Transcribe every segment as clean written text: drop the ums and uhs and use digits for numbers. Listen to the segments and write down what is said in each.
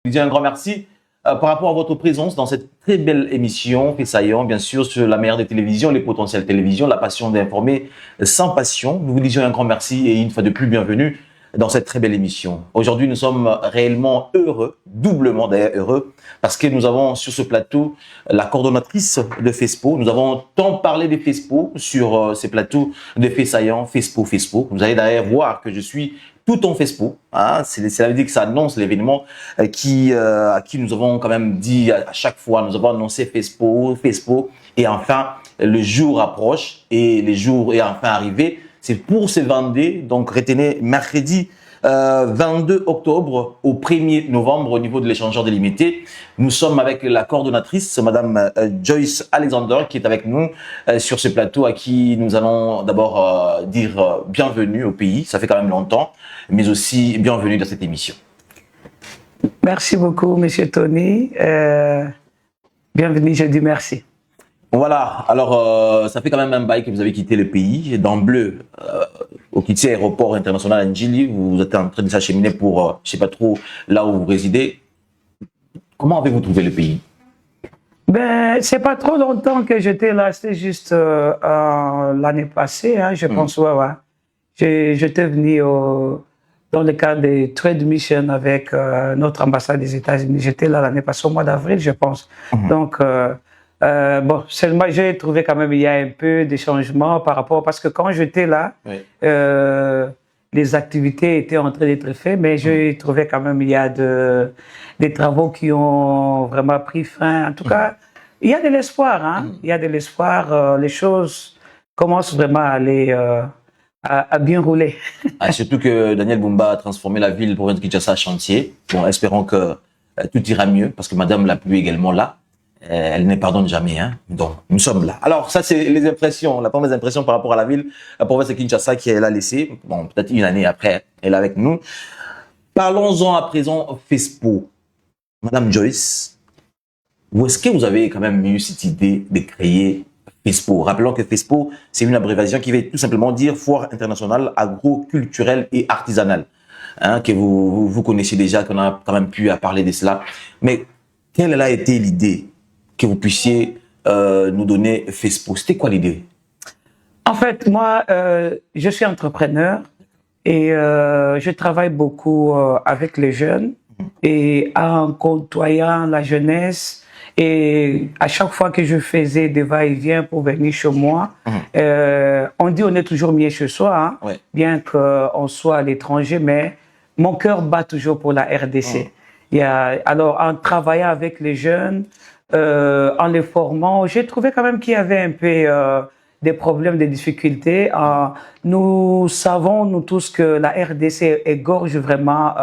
Je vous dis un grand merci par rapport à votre présence dans cette très belle émission, Fait Saillant, bien sûr, sur la meilleure des télévisions, les potentiels télévisions, la passion d'informer sans passion. Nous vous disons un grand merci et une fois de plus, bienvenue dans cette très belle émission. Aujourd'hui, nous sommes réellement heureux, doublement d'ailleurs heureux, parce que nous avons sur ce plateau la coordonnatrice de FESPO. Nous avons tant parlé de FESPO sur ces plateaux de Fait Saillant, FESPO. Vous allez d'ailleurs voir que je suis tout en FESPO. Hein, cela veut dire que ça annonce l'événement à qui nous avons quand même dit à chaque fois, nous avons annoncé FESPO, et enfin, le jour approche et les jours est enfin arrivé. C'est pour ce vendredi, donc retenez mercredi 22 octobre au 1er novembre au niveau de l'échangeur délimité. Nous sommes avec la coordonnatrice, Madame Joyce Alexander, qui est avec nous sur ce plateau, à qui nous allons d'abord dire bienvenue au pays. Ça fait quand même longtemps, mais aussi bienvenue dans cette émission. Merci beaucoup, Monsieur Tony. Bienvenue, je dis merci. Voilà, alors ça fait quand même un bail que vous avez quitté le pays. Dans bleu, au quitté aéroport international Njili, vous êtes en train de s'acheminer pour, je sais pas trop, là où vous résidez. Comment avez-vous trouvé le pays? Ben, c'est pas trop longtemps que j'étais là, c'était juste l'année passée, hein, je pense, ouais. J'étais venu dans le cadre des Trade Mission avec notre ambassade des États-Unis. J'étais là l'année passée, au mois d'avril, je pense. Donc, bon, seulement j'ai trouvé quand même il y a un peu de changements par rapport, parce que quand j'étais là, les activités étaient en train d'être faites, mais j'ai trouvé quand même il y a des travaux qui ont vraiment pris fin. En tout cas, il y a de l'espoir, hein. Il y a de l'espoir. Les choses commencent vraiment à aller à bien rouler. Surtout que Daniel Bumba a transformé la ville pour Kinshasa en chantier. Bon, espérons que tout ira mieux, parce que Madame la pluie également là. Elle ne pardonne jamais, hein. Donc, nous sommes là. Alors, ça, c'est les impressions, la première impression par rapport à la ville, la province de Kinshasa qui elle a laissé. Bon, peut-être une année après, elle est avec nous. Parlons-en à présent, FESPO. Madame Joyce, où est-ce que vous avez quand même eu cette idée de créer FESPO? Rappelons que FESPO, c'est une abréviation qui veut tout simplement dire Foire internationale agro-culturelle et artisanale. Hein, que vous connaissez déjà, qu'on a quand même pu parler de cela. Mais quelle a été l'idée que vous puissiez nous donner FESPO? C'était quoi l'idée? En fait, moi, je suis entrepreneur et je travaille beaucoup avec les jeunes et en côtoyant la jeunesse. Et à chaque fois que je faisais des va-et-vient pour venir chez moi, on dit on est toujours mieux chez soi, hein, bien qu'on soit à l'étranger, mais mon cœur bat toujours pour la RDC. Alors, en travaillant avec les jeunes, en les formant, j'ai trouvé quand même qu'il y avait un peu des problèmes, des difficultés. Nous savons, nous tous, que la RDC égorge vraiment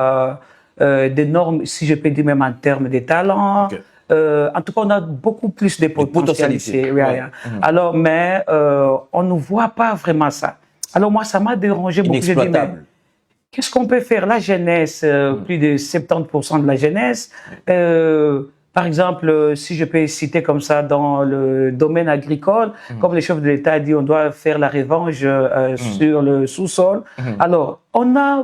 des normes, si je peux dire même en termes de talent. En tout cas, on a beaucoup plus de potentialités. Alors, mais on ne voit pas vraiment ça. Alors moi, ça m'a dérangé beaucoup. J'ai dit, mais qu'est-ce qu'on peut faire? La jeunesse, plus de 70% de la jeunesse. Par exemple, si je peux citer comme ça dans le domaine agricole, comme le chef de l'État a dit, on doit faire la revanche sur le sous-sol. Alors, on a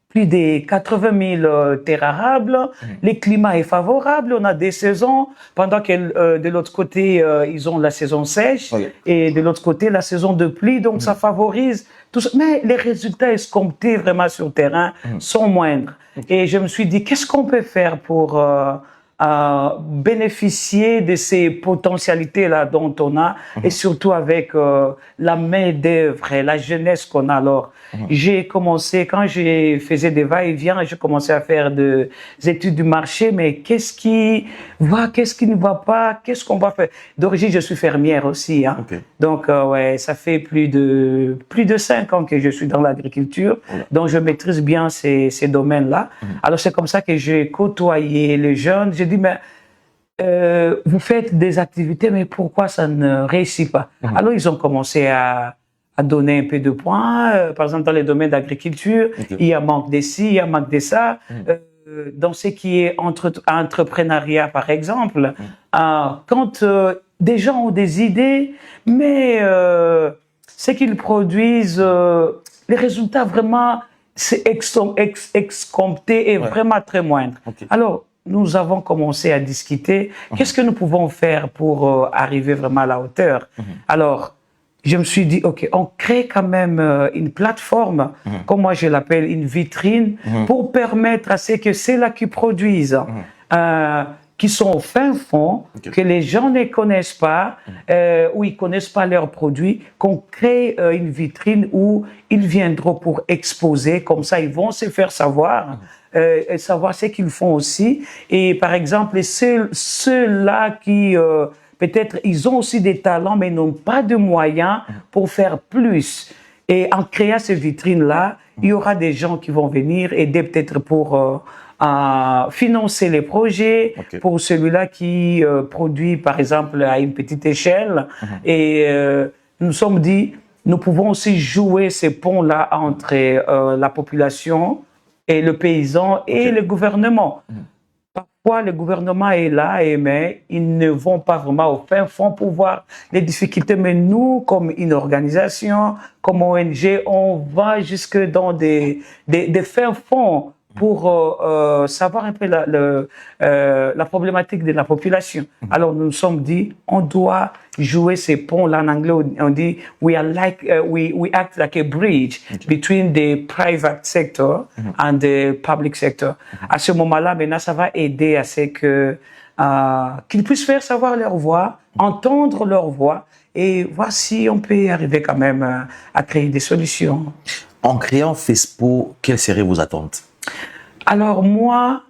plus de 80 000 terres arables, le climat est favorable, on a des saisons, pendant que de l'autre côté, ils ont la saison sèche, et de l'autre côté, la saison de pluie, donc ça favorise tout ça. Mais les résultats escomptés vraiment sur le terrain sont moindres. Et je me suis dit, qu'est-ce qu'on peut faire pour bénéficier de ces potentialités-là dont on a, et surtout avec la main-d'œuvre et la jeunesse qu'on a. Alors, j'ai commencé, quand je faisais des va-et-vient, j'ai commencé à faire des études du marché, mais qu'est-ce qui va, qu'est-ce qui ne va pas, qu'est-ce qu'on va faire? D'origine, je suis fermière aussi, hein. Donc, ouais, ça fait plus de 5 ans que je suis dans l'agriculture, donc je maîtrise bien ces domaines-là. Alors, c'est comme ça que j'ai côtoyé les jeunes. J'ai dit, mais vous faites des activités, mais pourquoi ça ne réussit pas? Alors, ils ont commencé à donner un peu de points. Par exemple, dans les domaines d'agriculture, il y a manque de ci, il y a manque de ça. Dans ce qui est entrepreneuriat, par exemple, quand des gens ont des idées, mais ce qu'ils produisent, les résultats vraiment, c'est excompté et vraiment très moindre. Alors, nous avons commencé à discuter qu'est-ce que nous pouvons faire pour arriver vraiment à la hauteur. Alors, je me suis dit, OK, on crée quand même une plateforme, comme moi je l'appelle, une vitrine, pour permettre à ceux que c'est là qui produisent, qui sont au fin fond, que les gens ne connaissent pas, ou ils connaissent pas leurs produits, qu'on crée une vitrine où ils viendront pour exposer, comme ça ils vont se faire savoir, et savoir ce qu'ils font aussi. Et par exemple, ceux-là qui... peut-être ils ont aussi des talents, mais n'ont pas de moyens pour faire plus. Et en créant ces vitrines-là, il y aura des gens qui vont venir aider peut-être pour financer les projets, pour celui-là qui produit, par exemple, à une petite échelle. Et nous nous sommes dit, nous pouvons aussi jouer ces ponts-là entre la population et le paysan et le gouvernement. Parfois, le gouvernement est là, mais ils ne vont pas vraiment au fin fond pour voir les difficultés. Mais nous, comme une organisation, comme ONG, on va jusque dans des fins fonds pour savoir un peu la problématique de la population. Alors, nous nous sommes dit, on doit jouer ces ponts-là. En anglais, on dit, we act like a bridge between the private sector and the public sector. À ce moment-là, maintenant, ça va aider à ce que qu'ils puissent faire savoir leur voix, entendre leur voix et voir si on peut arriver quand même à créer des solutions. En créant FESPO, quelles seraient vos attentes? Alors moi,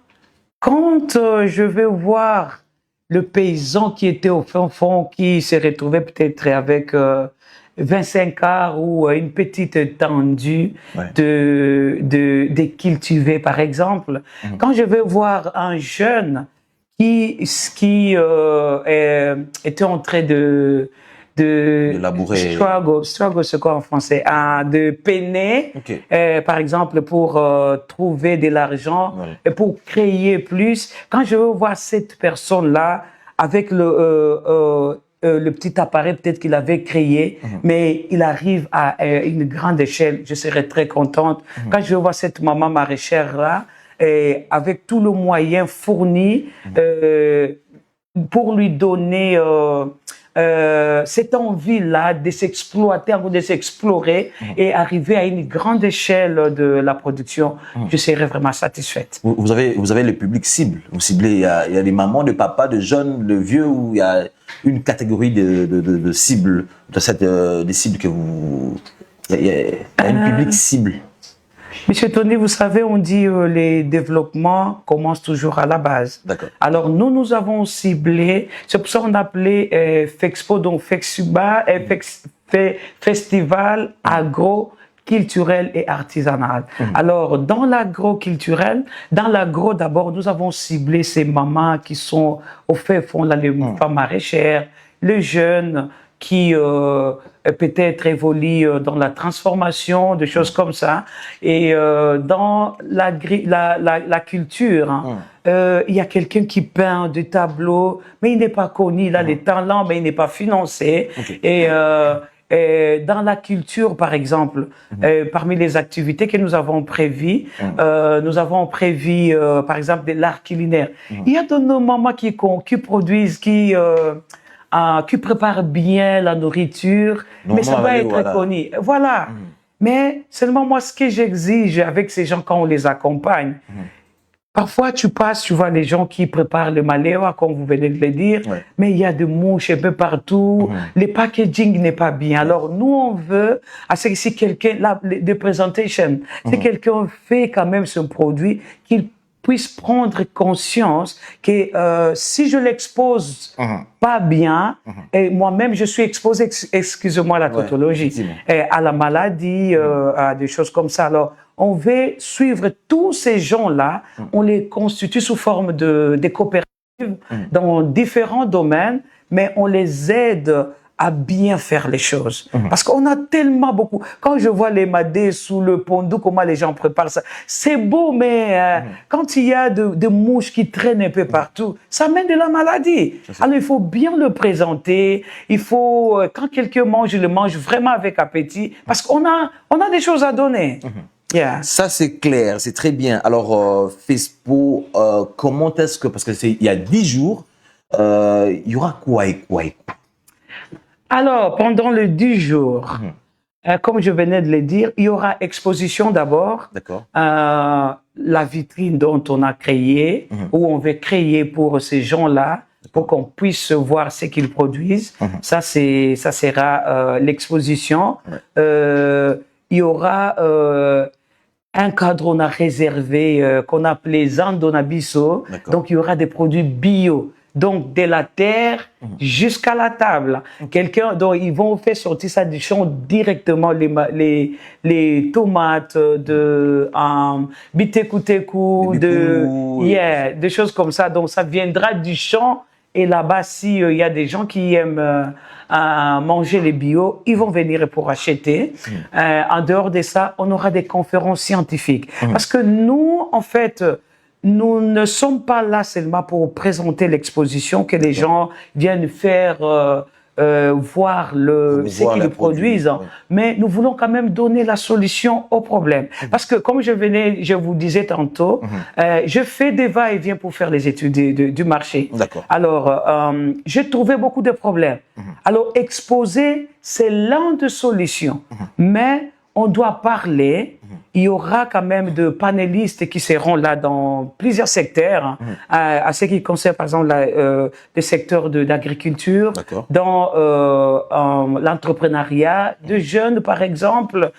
quand je vais voir le paysan qui était au fin fond, qui s'est retrouvé peut-être avec 25 arts ou une petite étendue de cultiver, par exemple, quand je vais voir un jeune qui était en train de labourer. Struggle, c'est quoi en français? De peiner, par exemple, pour trouver de l'argent et pour créer plus. Quand je veux voir cette personne-là avec le petit appareil peut-être qu'il avait créé, mais il arrive à une grande échelle, je serais très contente. Quand je veux voir cette maman maraîchère-là, avec tout le moyen fourni pour lui donner cette envie-là de s'exploiter, de s'explorer et arriver à une grande échelle de la production, je serais vraiment satisfaite. Vous avez le public cible. Vous ciblez, il y a des mamans, des papas, de jeunes, de vieux, où il y a une catégorie de cibles, des cibles que vous... Il y a un public cible. Monsieur Tony, vous savez, on dit les développements commencent toujours à la base. Alors nous avons ciblé, c'est pour ça qu'on appelait FEXPO, donc Festival agro-culturel et artisanal. Alors dans l'agro-culturel, dans l'agro d'abord, nous avons ciblé ces mamans qui sont au fait fond, là, les femmes maraîchères, les jeunes qui peut-être évoluent dans la transformation, des choses comme ça. Et dans la culture, il y a quelqu'un qui peint des tableaux, mais il n'est pas connu, il a les talents, mais il n'est pas financé. Et dans la culture, par exemple, parmi les activités que nous avons prévues, par exemple, de l'art culinaire. Il y a de nos mamans qui produisent, qui prépare bien la nourriture, mais ça va être connu. Voilà. Mais seulement moi, ce que j'exige avec ces gens quand on les accompagne, parfois tu passes, tu vois les gens qui préparent le maléwa, comme vous venez de le dire, mais il y a des mouches un peu partout, le packaging n'est pas bien. Alors nous, on veut, c'est que si quelqu'un, de presentation, si quelqu'un fait quand même son produit, qu'il puisse prendre conscience que si je l'expose pas bien, et moi-même je suis exposé, excusez-moi la tautologie, à la maladie, à des choses comme ça. Alors, on veut suivre tous ces gens-là, on les constitue sous forme de coopératives dans différents domaines, mais on les aide à bien faire les choses. Parce qu'on a tellement beaucoup... Quand je vois les madés sous le pondou, comment les gens préparent ça, c'est beau, mais quand il y a de mouches qui traînent un peu partout, ça mène de la maladie. Alors, il faut bien le présenter. Il faut, quand quelqu'un mange, il le mange vraiment avec appétit, parce qu'on a des choses à donner. Yeah. Ça, c'est clair, c'est très bien. Alors, FESPO, comment est-ce que, parce que il y a 10 jours, il y aura quoi et quoi et quoi? Alors, pendant les 10 jours, comme je venais de le dire, il y aura exposition d'abord. D'accord. La vitrine dont on a créé, où on veut créer pour ces gens-là, pour qu'on puisse voir ce qu'ils produisent. Ça sera l'exposition. Il y aura un cadre qu'on a réservé, qu'on appelait Zandonabiso. Donc, il y aura des produits bio. Donc, de la terre jusqu'à la table. Quelqu'un, donc, ils vont faire sortir ça du champ directement, les tomates, bitekuteku, des choses comme ça. Donc, ça viendra du champ. Et là-bas, s'il y a des gens qui aiment manger les bio, ils vont venir pour acheter. En dehors de ça, on aura des conférences scientifiques. Parce que nous, en fait, nous ne sommes pas là seulement pour présenter l'exposition, que les gens viennent faire voir ce qu'ils produisent, mais nous voulons quand même donner la solution au problème. Parce que, comme je vous disais tantôt, je fais des va-et-vient pour faire les études du marché. Alors, j'ai trouvé beaucoup de problèmes. Alors, exposer, c'est l'un des solutions, mais on doit parler. Il y aura quand même de panélistes qui seront là dans plusieurs secteurs, à ce qui concerne par exemple le secteur de l'agriculture, dans l'entrepreneuriat, de jeunes par exemple.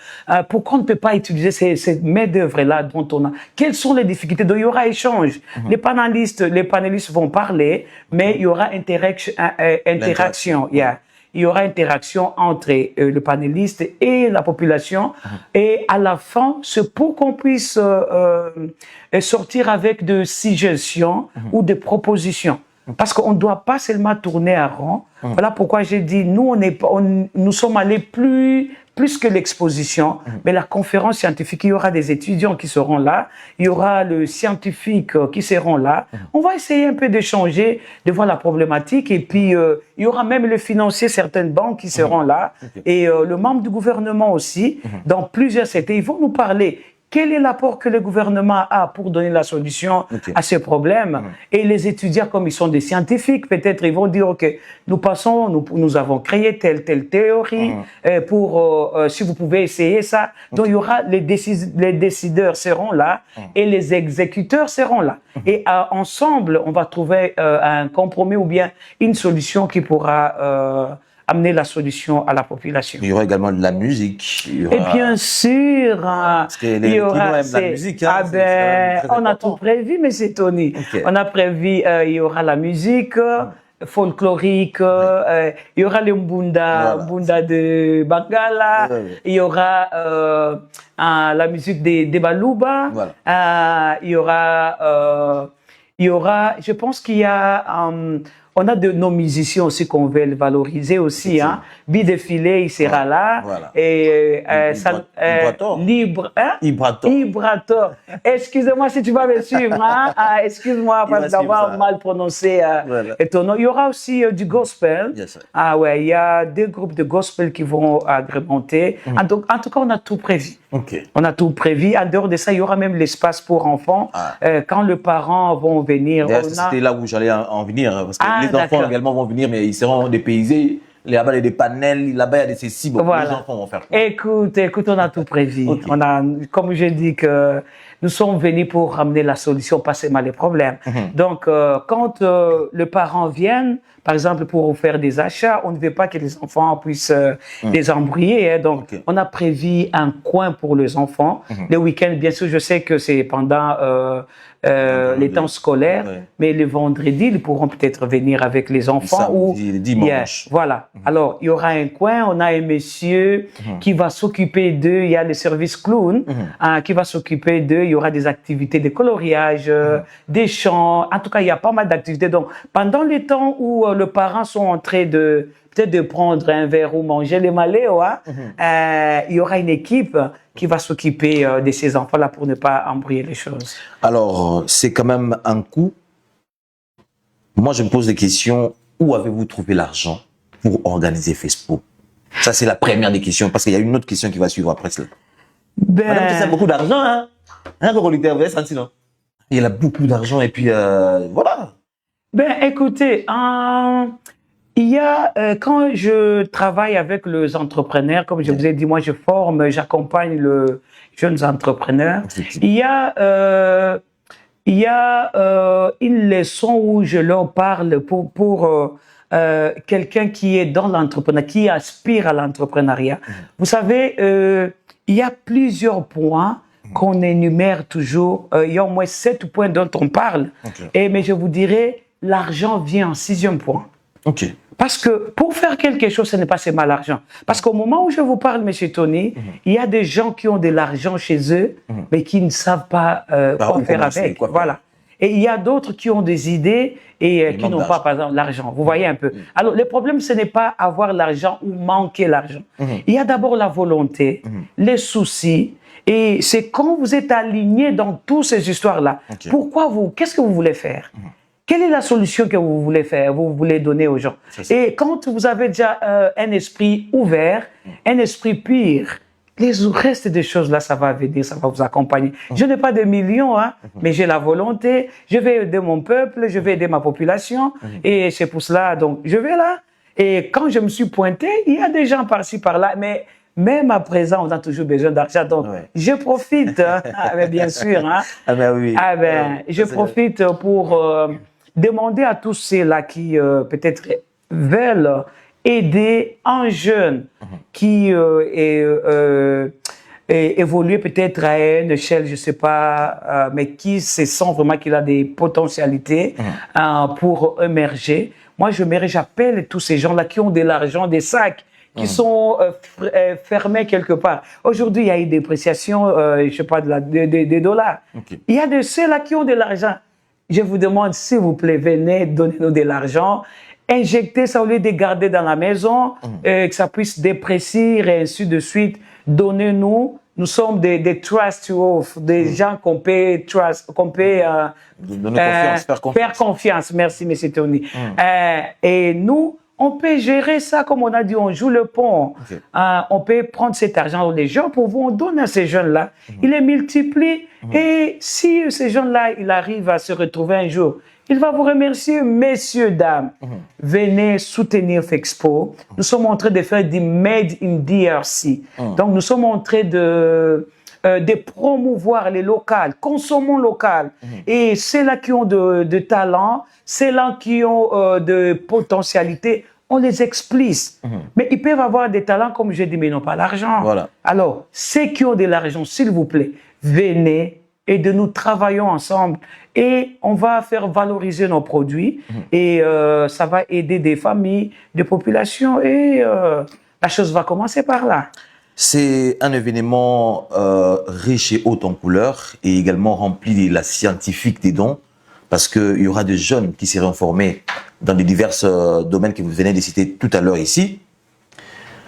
Pourquoi on ne peut pas utiliser ces main-d'œuvre-là dont on a? Quelles sont les difficultés? Donc il y aura échange. Les panélistes vont parler, mais il y aura interaction. Il y aura interaction entre le panéliste et la population. Et à la fin, c'est pour qu'on puisse sortir avec des suggestions ou des propositions. Parce qu'on ne doit pas seulement tourner à rond. Voilà pourquoi j'ai dit, nous sommes allés plus que l'exposition, mais la conférence scientifique, il y aura des étudiants qui seront là, il y aura le scientifique qui seront là. On va essayer un peu d'échanger, de voir la problématique, et puis il y aura même le financier, certaines banques qui seront là, et le membre du gouvernement aussi, dans plusieurs secteurs. Ils vont nous parler. Quel est l'apport que le gouvernement a pour donner la solution à ces problèmes? Et les étudiants, comme ils sont des scientifiques, peut-être ils vont dire, OK, nous avons créé telle théorie, si vous pouvez essayer ça. Donc, il y aura les décideurs seront là et les exécuteurs seront là. Et ensemble, on va trouver un compromis ou bien une solution qui pourra amener la solution à la population. Il y aura également de la musique. Et bien sûr, parce que il y aura la musique. On a tout prévu, mais c'est Tony. On a prévu, il y aura la musique folklorique, il y aura les Mbunda de Bangala, il y aura la musique des Baluba, il y aura, je pense qu'il y a on a de nos musiciens aussi qu'on veut valoriser aussi. Bidefilé, il sera là. Et Ibrator. Excusez-moi si tu vas me suivre. Excuse-moi parce d'avoir mal prononcé ton nom. Il y aura aussi du gospel. Il y a deux groupes de gospel qui vont agrémenter. En tout cas, on a tout prévu. On a tout prévu. En dehors de ça, il y aura même l'espace pour enfants. Quand les parents vont venir. C'était là où j'allais en venir. Parce que les enfants également vont venir, mais ils seront dépaysés. Là-bas, il y a des panels, là-bas, il y a des accessibles. Les enfants vont faire quoi? Écoute, on a tout prévu. Comme je dis que nous sommes venus pour ramener la solution, pas seulement les problèmes. Donc, quand les parents viennent, par exemple, pour faire des achats, on ne veut pas que les enfants puissent les embrouiller. Donc, on a prévu un coin pour les enfants. Le week-end, bien sûr, je sais que c'est pendant les temps scolaires, mais le vendredi, ils pourront peut-être venir avec les enfants. Le dimanche. Voilà. Alors, il y aura un coin, on a un monsieur qui va s'occuper d'eux, il y a le service clown qui va s'occuper d'eux, il y aura des activités de coloriage, des chants, en tout cas, il y a pas mal d'activités. Donc, pendant les temps où les parents sont en train peut-être de prendre un verre ou manger les maléos, il y aura une équipe qui va s'occuper de ces enfants-là pour ne pas embrouiller les choses. Alors, c'est quand même un coût. Moi, je me pose des questions. Où avez-vous trouvé l'argent pour organiser FESPO? Ça, c'est la première des questions, parce qu'il y a une autre question qui va suivre après cela. Madame, tu sais, beaucoup d'argent, hein? Hein, Corolita, vous avez senti, non? Il a beaucoup d'argent et puis, voilà. Ben, écoutez, il y a, quand je travaille avec les entrepreneurs, comme je vous ai dit, moi, je forme, j'accompagne les jeunes entrepreneurs. Il y a une leçon où je leur parle pour quelqu'un qui est dans l'entrepreneuriat, qui aspire à l'entrepreneuriat. Vous savez, il y a plusieurs points qu'on énumère toujours. Il y a au moins 7 points dont on parle. Mais je vous dirais, l'argent vient en 6e point. Parce que pour faire quelque chose, ce n'est pas seulement l'argent. Parce qu'au moment où je vous parle, M. Tony, il y a des gens qui ont de l'argent chez eux, mais qui ne savent pas quoi faire avec. Voilà. Et il y a d'autres qui ont des idées et qui n'ont pas, par exemple, l'argent. Vous voyez un peu. Alors, le problème, ce n'est pas avoir l'argent ou manquer l'argent. Il y a d'abord la volonté, les soucis. Et c'est quand vous êtes aligné dans toutes ces histoires-là. Qu'est-ce que vous voulez faire? Quelle est la solution que vous voulez faire, vous voulez donner aux gens? Et quand vous avez déjà un esprit ouvert, un esprit pur, les restes des choses là, ça va venir, ça va vous accompagner. Je n'ai pas de millions, hein, mais j'ai la volonté. Je vais aider mon peuple, je vais aider ma population. Et c'est pour cela, donc, je vais là. Et quand je me suis pointé, il y a des gens par-ci, par-là, mais même à présent, on a toujours besoin d'argent. Donc, je profite, hein, bien sûr. Hein, je profite pour demander à tous ceux-là qui peut-être veulent aider un jeune qui évolue peut-être à une échelle, je ne sais pas, mais qui se sent vraiment qu'il a des potentialités pour émerger. Moi, j'appelle tous ces gens-là qui ont de l'argent, des sacs, qui sont fermés quelque part. Aujourd'hui, il y a une dépréciation, je ne sais pas, des dollars. Il y a de ceux-là qui ont de l'argent. Je vous demande, s'il vous plaît, venez, donnez-nous de l'argent, injectez ça au lieu de garder dans la maison, que ça puisse déprécier et ainsi de suite. Donnez-nous. Nous sommes des trust off, des gens qu'on peut trust, qu'on peut faire confiance. Merci, M. Tony. Et nous, on peut gérer ça comme on a dit, on joue le pont. On peut prendre cet argent des gens pour vous, on donne à ces jeunes-là. Il les multiplie. Et si ces jeunes-là, ils arrivent à se retrouver un jour, il va vous remercier, messieurs, dames. Venez soutenir Fexpo. Nous sommes en train de faire du Made in DRC. Donc, nous sommes en train de promouvoir les locales. Consommons local. Et ceux-là qui ont de talent, ceux-là qui ont de potentialité, on les explique. Mais ils peuvent avoir des talents, comme je dis, mais ils n'ont pas l'argent. Alors, ceux qui ont de l'argent, s'il vous plaît, venez et nous travaillons ensemble. Et on va faire valoriser nos produits. Et ça va aider des familles, des populations. Et la chose va commencer par là. C'est un événement riche et haut en couleurs et également rempli de la scientifique des dons. Parce qu'il y aura des jeunes qui seront formés dans les divers domaines que vous venez de citer tout à l'heure ici.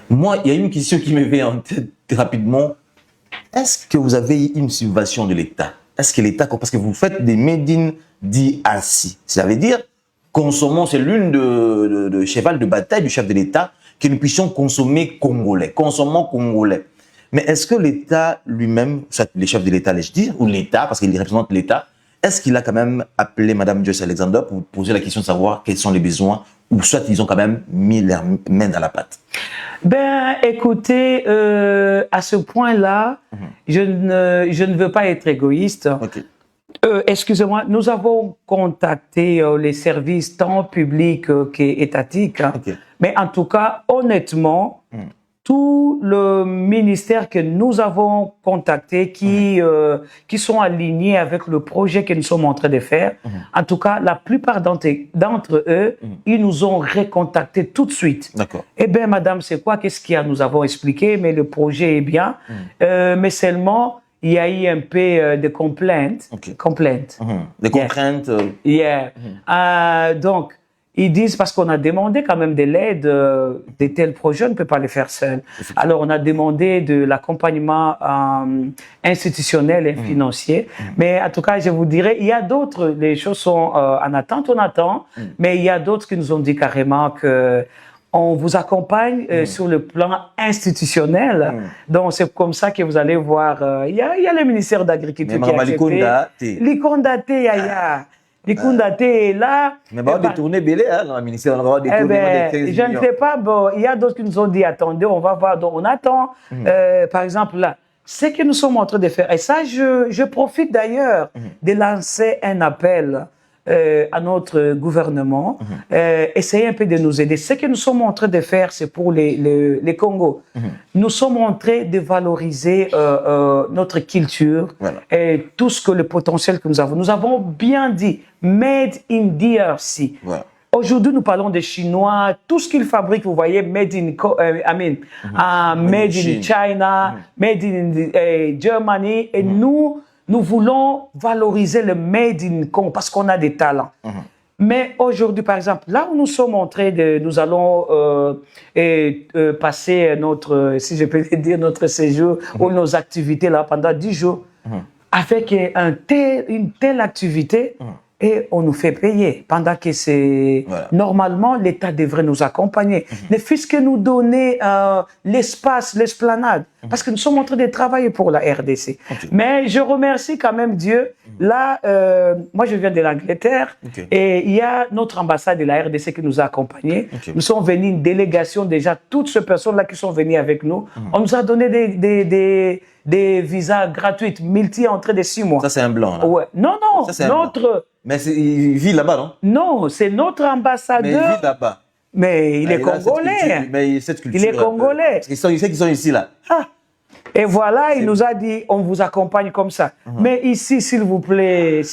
Moi, il y a une question qui me vient en tête rapidement. Est-ce que vous avez une subvention de l'État? Est-ce que l'État, parce que vous faites des Made in DRC, ça veut dire, consommons, c'est l'une de cheval de bataille du chef de l'État, que nous puissions consommer congolais, consommons congolais. Mais est-ce que l'État lui-même, soit les chefs de l'État, allais-je dire, ou l'État, parce qu'il représente l'État, est-ce qu'il a quand même appelé Mme Joyce Alexander pour vous poser la question de savoir quels sont les besoins, ou soit ils ont quand même mis leurs mains dans la pâte? Ben, écoutez, à ce point-là, je ne veux pas être égoïste. Excusez-moi, nous avons contacté les services tant publics qu'étatiques. Mais en tout cas, honnêtement, tout le ministère que nous avons contacté qui sont alignés avec le projet que nous sommes en train de faire, en tout cas, la plupart d'entre eux, ils nous ont recontactés tout de suite. Eh bien, madame, c'est quoi? Qu'est-ce qu'il y a? Nous avons expliqué, mais le projet est bien. Mais seulement, il y a eu un peu de complaintes. Des contraintes. Donc, ils disent, parce qu'on a demandé quand même de l'aide, de tels projets, on ne peut pas les faire seul. Alors, on a demandé de l'accompagnement institutionnel et financier. Mais en tout cas, je vous dirais, il y a d'autres, les choses sont en attente, on attend, mais il y a d'autres qui nous ont dit carrément que on vous accompagne sur le plan institutionnel. Donc, c'est comme ça que vous allez voir. Il y a le ministère d'Agriculture qui a accepté. Likonda te, yaya. Likonda te est là. Mais on va détourner Belé, hein, dans le ministère. On va détourner des 15 je ne sais pas. Bon, il y a d'autres qui nous ont dit, attendez, on va voir. Donc, on attend. Par exemple, là, ce que nous sommes en train de faire. Et ça, je profite d'ailleurs de lancer un appel à notre gouvernement, essayer un peu de nous aider. Ce que nous sommes en train de faire, c'est pour les Congos. Nous sommes en train de valoriser notre culture et tout ce que le potentiel que nous avons. Nous avons bien dit, made in DRC. Voilà. Aujourd'hui, nous parlons des Chinois, tout ce qu'ils fabriquent, vous voyez, made in China, made in Germany, et nous voulons valoriser le made in Congo parce qu'on a des talents. Mais aujourd'hui, par exemple, là où nous sommes en train de, nous allons passer notre, si je peux dire, notre séjour ou nos activités là pendant 10 jours, avec une telle activité, et on nous fait payer pendant que c'est... Normalement, l'État devrait nous accompagner. Ne fût-ce que nous donner l'espace, l'esplanade. Parce que nous sommes en train de travailler pour la RDC. Mais je remercie quand même Dieu. Là, moi, je viens de l'Angleterre. Et il y a notre ambassade de la RDC qui nous a accompagnés. Nous sommes venus, une délégation déjà, toutes ces personnes-là qui sont venues avec nous. On nous a donné des visas gratuits, multi-entrées de 6 mois. Ça, c'est un blanc, là. Ouais. Non, non, ça, notre... Mais il vit là-bas, non? Non, c'est notre ambassadeur. Mais il vit là-bas. Mais il est congolais. Mais cette culture. Il est congolais. Parce qu'ils sont ici, là. Ah. Et voilà, il nous a dit, on vous accompagne comme ça. Mais ici, s'il vous plaît,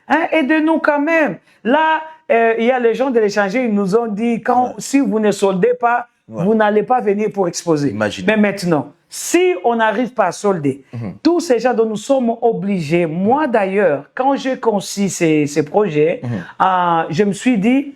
hein, aidez-nous quand même. Là, il y a les gens de l'échanger, ils nous ont dit, si vous ne soldez pas, vous n'allez pas venir pour exposer. Imaginez. Mais maintenant, si on n'arrive pas à solder, tous ces gens dont nous sommes obligés, moi d'ailleurs, quand j'ai conçu ces projets, je me suis dit,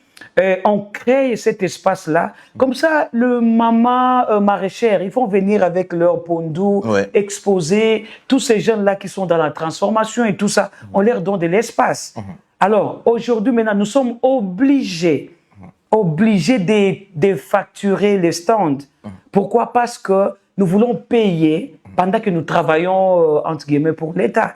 on crée cet espace-là. Comme ça, le maman maraîchère, ils vont venir avec leur pondou, exposer tous ces jeunes-là qui sont dans la transformation et tout ça. On leur donne de l'espace. Alors, aujourd'hui, maintenant, nous sommes obligés de facturer les stands. Pourquoi? Parce que nous voulons payer pendant que nous travaillons, entre guillemets, pour l'État.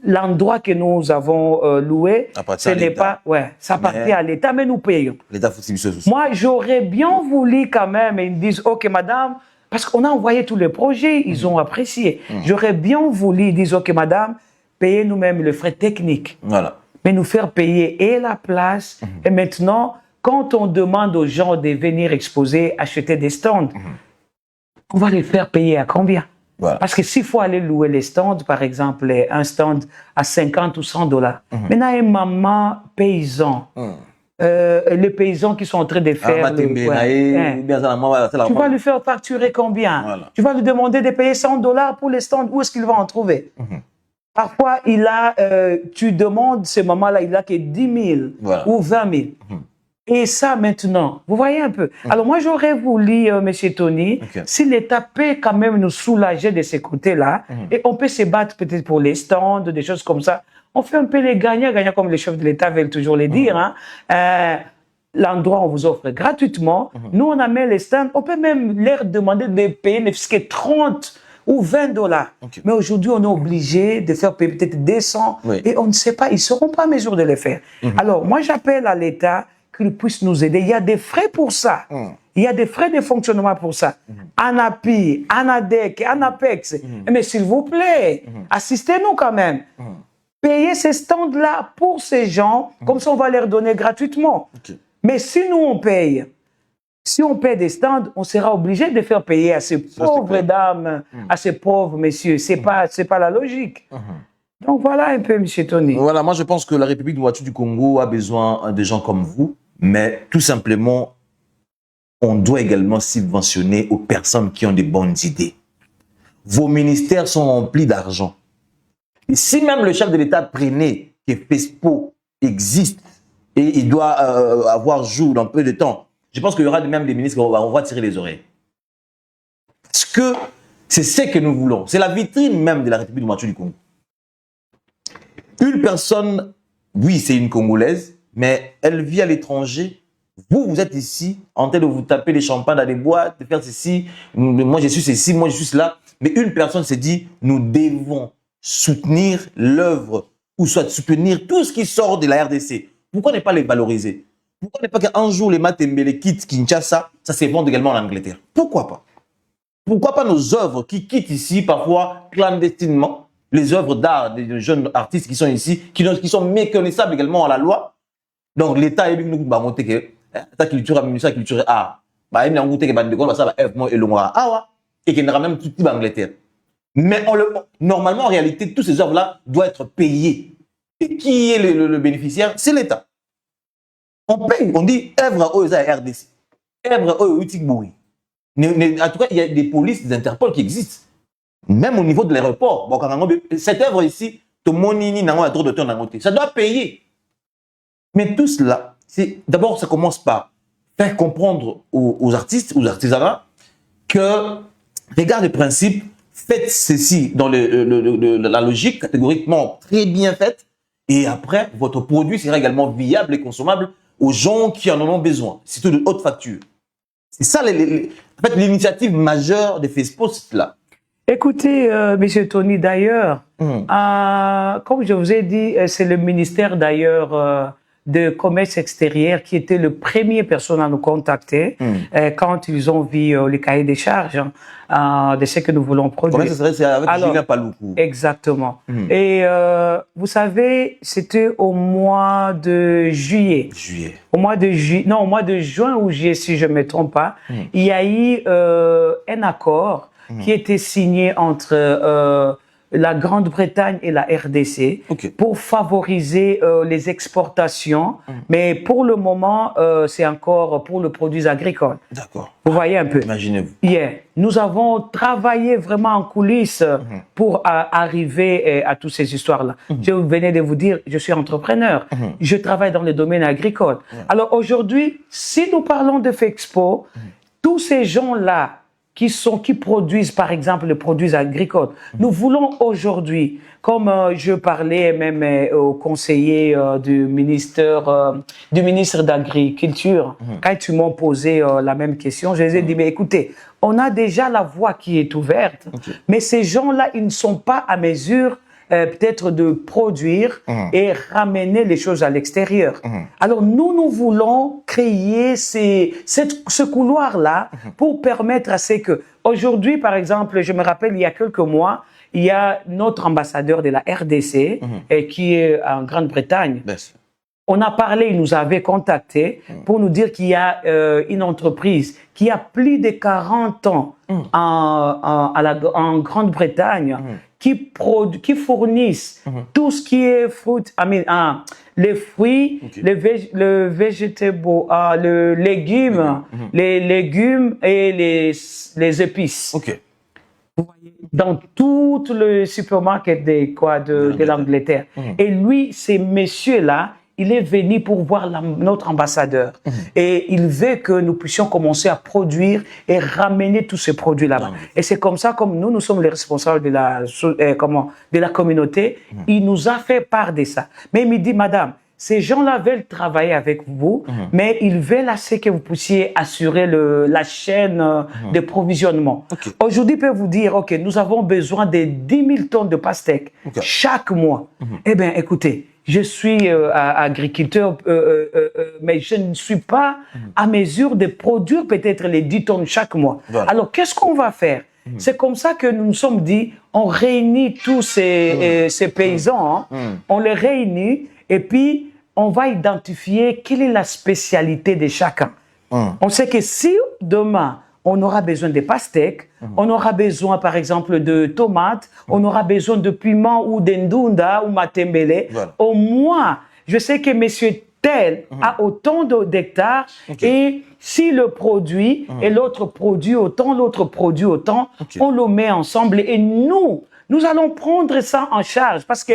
L'endroit que nous avons loué, ce n'est pas... Ouais, ça appartient à l'État, mais nous payons. L'État faut aussi. Moi, j'aurais bien voulu quand même, ils me disent, OK, madame, parce qu'on a envoyé tous les projets, ils ont apprécié. J'aurais bien voulu, ils disent, OK, madame, payez nous-mêmes le frais technique. Voilà. Mais nous faire payer et la place, et maintenant, quand on demande aux gens de venir exposer, acheter des stands, on va les faire payer à combien? Parce que s'il faut aller louer les stands, par exemple, un stand à 50 ou 100 $, maintenant, un maman paysan, les paysans qui sont en train de faire... tu vas lui faire facturer combien? Tu vas lui demander de payer 100 $ pour les stands, où est-ce qu'il va en trouver? Parfois, tu demandes, ce moment-là, il a que 10 000 ou 20 000. Et ça, maintenant, vous voyez un peu. Alors, moi, j'aurais voulu, M. Tony, si l'État peut quand même nous soulager de ces côtés-là, et on peut se battre peut-être pour les stands, des choses comme ça. On fait un peu les gagnants-gagnants, comme les chefs de l'État veulent toujours les dire. L'endroit, on vous offre gratuitement. Nous, on amène les stands. On peut même leur demander de payer ne fût-ce que 30 ou 20 $. Mais aujourd'hui, on est obligé de faire payer peut-être 200. Et on ne sait pas, ils ne seront pas en mesure de le faire. Alors, moi, j'appelle à l'État qu'il puisse nous aider. Il y a des frais pour ça. Il y a des frais de fonctionnement pour ça. ANAPI, ANADEC, ANAPEX. Mais s'il vous plaît, assistez-nous quand même. Payez ces stands-là pour ces gens, comme ça on va leur donner gratuitement. Mais si nous on paye, si on paie des stands, on sera obligé de faire payer à ces pauvres dames, à ces pauvres messieurs. C'est pas la logique. Donc voilà un peu, M. Tony. Voilà, moi je pense que la République démocratique du Congo a besoin de gens comme vous, mais tout simplement, on doit également subventionner aux personnes qui ont des bonnes idées. Vos ministères sont remplis d'argent. Et si même le chef de l'État prenait que FESPO existe et il doit avoir jour dans peu de temps, je pense qu'il y aura même des ministres on va tirer les oreilles. Parce que c'est ce que nous voulons. C'est la vitrine même de la République démocratique du Congo. Une personne, oui, c'est une Congolaise, mais elle vit à l'étranger Vous êtes ici en train de vous taper les champagnes dans les boîtes, de faire ceci, moi je suis ceci, moi je suis cela. Mais une personne s'est dit, nous devons soutenir l'œuvre ou soit soutenir tout ce qui sort de la RDC. Pourquoi ne pas les valoriser? Pourquoi ne pas qu'un jour les Matembele quittent Kinshasa, ça se vend également en Angleterre? Pourquoi pas? Pourquoi pas nos œuvres qui quittent ici parfois clandestinement, les œuvres d'art des jeunes artistes qui sont ici, qui sont méconnaissables également à la loi? Donc l'État est venu nous monter que sa culture, sa culture art. Bah, il y a un goût que bande de ça va et le mois et qu'il y aura même tout type d'Angleterre. Mais normalement, en réalité, toutes ces œuvres-là doivent être payées. Et qui est le bénéficiaire? C'est l'État. On paye, on dit œuvre aux RDC, œuvre aux Utikboui. En tout cas, il y a des polices, des Interpol qui existent. Même au niveau de l'aéroport. Bon, cette œuvre ici, ça doit payer. Mais tout cela, d'abord, ça commence par faire comprendre aux artistes, aux artisanats, que, regarde le principe, faites ceci dans la logique, catégoriquement très bien faite, et après, votre produit sera également viable et consommable aux gens qui en ont besoin, surtout de haute facture. C'est ça, en fait, l'initiative majeure de FESPO, c'est là. Écoutez, Monsieur Tony, d'ailleurs, comme je vous ai dit, c'est le ministère d'ailleurs de commerce extérieur qui était le premier personne à nous contacter quand ils ont vu les cahiers des charges de ce que nous voulons produire. Comment ça serait avec Julien Paloukou? Exactement. Et vous savez, c'était au mois de juillet. Au mois de non, au mois de juin ou juillet, si je ne me trompe pas, il y a eu un accord qui était signé entre la Grande-Bretagne et la RDC pour favoriser les exportations. Mais pour le moment, c'est encore pour le produit agricole. D'accord. Vous voyez un peu. Imaginez-vous. Nous avons travaillé vraiment en coulisses pour arriver à toutes ces histoires-là. Je venais de vous dire, je suis entrepreneur. Je travaille dans le domaine agricole. Alors aujourd'hui, si nous parlons de FEXPO, tous ces gens-là qui produisent, par exemple, les produits agricoles. Nous voulons aujourd'hui, comme je parlais même au conseiller du ministre d'Agriculture, quand ils m'ont posé la même question, je les ai dit, mais écoutez, on a déjà la voie qui est ouverte, mais ces gens-là, ils ne sont pas à mesure peut-être de produire et ramener les choses à l'extérieur. Alors nous voulons créer ce couloir-là pour permettre à ce que, aujourd'hui par exemple, je me rappelle il y a quelques mois, il y a notre ambassadeur de la RDC qui est en Grande-Bretagne. On a parlé, il nous avait contacté pour nous dire qu'il y a une entreprise qui a plus de 40 ans en Grande-Bretagne qui fournissent tout ce qui est les fruits, le végétaux, le légume, les légumes et les épices. Vous voyez, dans tout le supermarché de l'Angleterre. Et lui, ces messieurs-là, il est venu pour voir notre ambassadeur. Et il veut que nous puissions commencer à produire et ramener tous ces produits là-bas. Et c'est comme ça, comme nous sommes les responsables de la communauté, il nous a fait part de ça. Mais il me dit, madame, ces gens-là veulent travailler avec vous, mais ils veulent assez que vous puissiez assurer la chaîne de provisionnement. Aujourd'hui, je peux vous dire, nous avons besoin de 10 000 tonnes de pastèques chaque mois. Eh bien, écoutez, je suis agriculteur, mais je ne suis pas à mesure de produire peut-être les 10 tonnes chaque mois. Alors, qu'est-ce qu'on va faire? C'est comme ça que nous nous sommes dit, on réunit tous ces paysans, on les réunit, et puis on va identifier quelle est la spécialité de chacun. On sait que si demain, on aura besoin de pastèques, on aura besoin, par exemple, de tomates, on aura besoin de piments ou d'endunda ou matembele. Au moins, je sais que monsieur tel a autant d'hectares et si le produit et l'autre produit autant, l'autre produit autant, on le met ensemble et nous allons prendre ça en charge parce que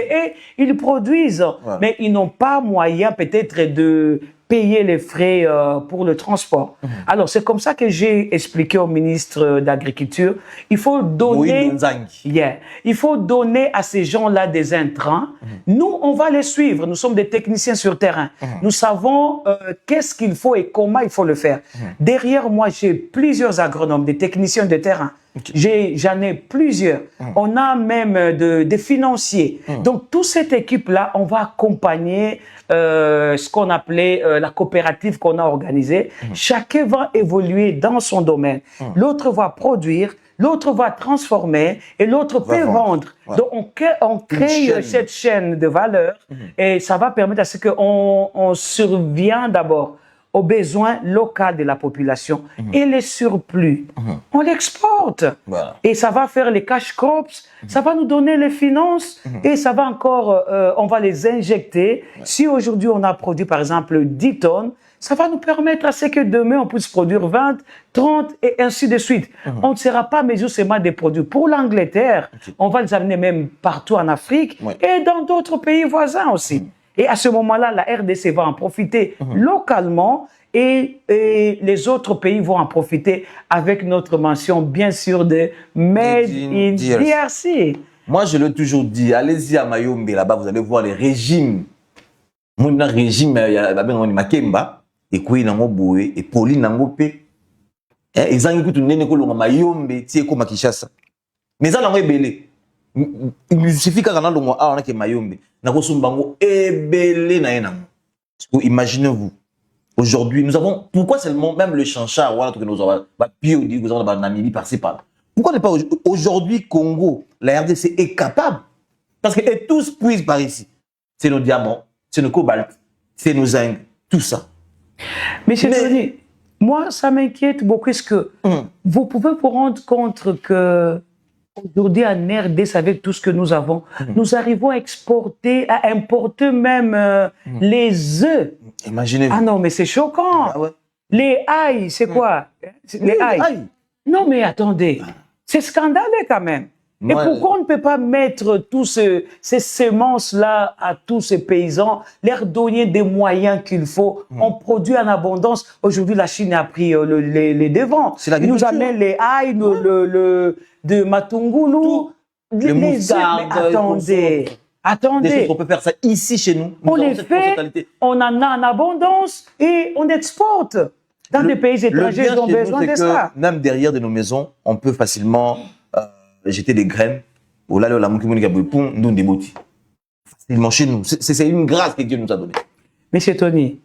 ils produisent, mais ils n'ont pas moyen peut-être de payer les frais pour le transport. Alors, c'est comme ça que j'ai expliqué au ministre d'Agriculture, il faut donner, il faut donner à ces gens-là des intrants. Nous, on va les suivre. Nous sommes des techniciens sur terrain. Nous savons qu'est-ce qu'il faut et comment il faut le faire. Derrière moi, j'ai plusieurs agronomes, des techniciens de terrain. J'en ai plusieurs. On a même des financiers. Donc, toute cette équipe-là, on va accompagner ce qu'on appelait la coopérative qu'on a organisée. Chacun va évoluer dans son domaine. L'autre va produire, l'autre va transformer et l'autre peut vendre. Donc, on crée cette chaîne de valeur et ça va permettre à ce qu'on survient d'abord aux besoins locaux de la population et les surplus. On l'exporte. Voilà. Et ça va faire les cash crops, ça va nous donner les finances et ça va encore, on va les injecter. Si aujourd'hui on a produit par exemple 10 tonnes, ça va nous permettre à ce que demain on puisse produire 20, 30 et ainsi de suite. On ne sera pas mesure seulement des produits pour l'Angleterre, on va les amener même partout en Afrique et dans d'autres pays voisins aussi. Et à ce moment-là, la RDC va en profiter localement et les autres pays vont en profiter avec notre mention, bien sûr, de Made in DRC. Moi, je l'ai toujours dit, allez-y à Mayombe, là-bas, vous allez voir les régimes. Mon régime, il y a Makemba, et Kouy Nangoboe, et Pauline Nangope. Ils ont écouté une Mayombe, Tieko Makishasa. Mais ça, c'est belé. Il suffit qu'on a le Mayombe. Imaginez-vous, aujourd'hui, nous avons, pourquoi seulement même le chancha, que nous avons, nous avons Namibie par-ci par-là. Pourquoi ne pas aujourd'hui, Congo, la RDC est capable, parce que tous puissent par ici. C'est nos diamants, c'est nos cobalt, c'est nos zinc, tout ça. Monsieur Tony, moi, ça m'inquiète beaucoup. Est-ce que vous pouvez vous rendre compte que aujourd'hui, en RDC, avec tout ce que nous avons, nous arrivons à exporter, à importer même les œufs. Imaginez-vous. Ah non, mais c'est choquant. Ah ouais. Les ailles, c'est quoi? Les ailles. Non, mais attendez, c'est scandaleux quand même. Et pourquoi on ne peut pas mettre tous ces semences-là à tous ces paysans, leur donner des moyens qu'il faut? On produit en abondance. Aujourd'hui, la Chine a pris les devants. Ils nous amènent les ailles, de Matungulu, les moustardes. Attendez. On peut faire ça ici chez nous. On les fait, on en a en abondance et on exporte. Dans des pays étrangers, ils ont besoin de ça. Même derrière de nos maisons, on peut facilement jeter des graines. Facilement chez nous. C'est une grâce que Dieu nous a donnée. Monsieur Tony,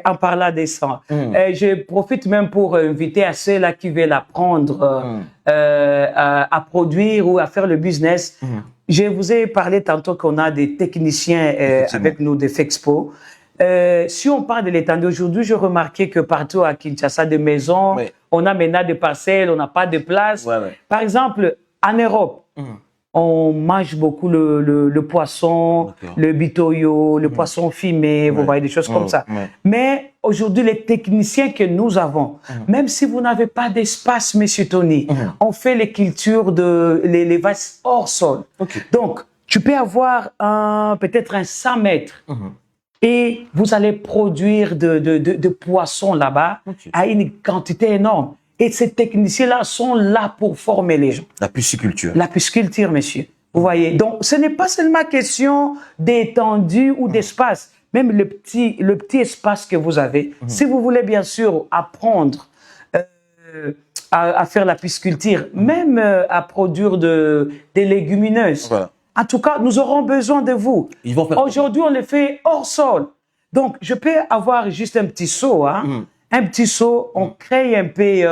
en parlant des sangs, je profite même pour inviter à ceux-là qui veulent apprendre à produire ou à faire le business. Je vous ai parlé tantôt qu'on a des techniciens avec nous de Fexpo. Si on parle de l'étendue, aujourd'hui, j'ai remarqué que partout à Kinshasa, des maisons, on a maintenant des parcelles, on n'a pas de place. Par exemple, en Europe, on mange beaucoup le poisson, le bitoyo, le poisson fumé, vous voyez des choses comme ça. Mais aujourd'hui, les techniciens que nous avons, même si vous n'avez pas d'espace, monsieur Tony, on fait les cultures les vases hors sol. Donc, tu peux avoir peut-être un 100 mètres. Et vous allez produire de poissons là-bas à une quantité énorme. Et ces techniciens-là sont là pour former les gens. La pisciculture. La pisciculture, monsieur. Vous voyez. Donc, ce n'est pas seulement question d'étendue ou d'espace. Même le petit espace que vous avez, si vous voulez bien sûr apprendre à faire la pisciculture, même à produire des légumineuses. En tout cas, nous aurons besoin de vous. Aujourd'hui, on les fait hors sol. Donc, je peux avoir juste un petit seau, un petit seau, on crée un peu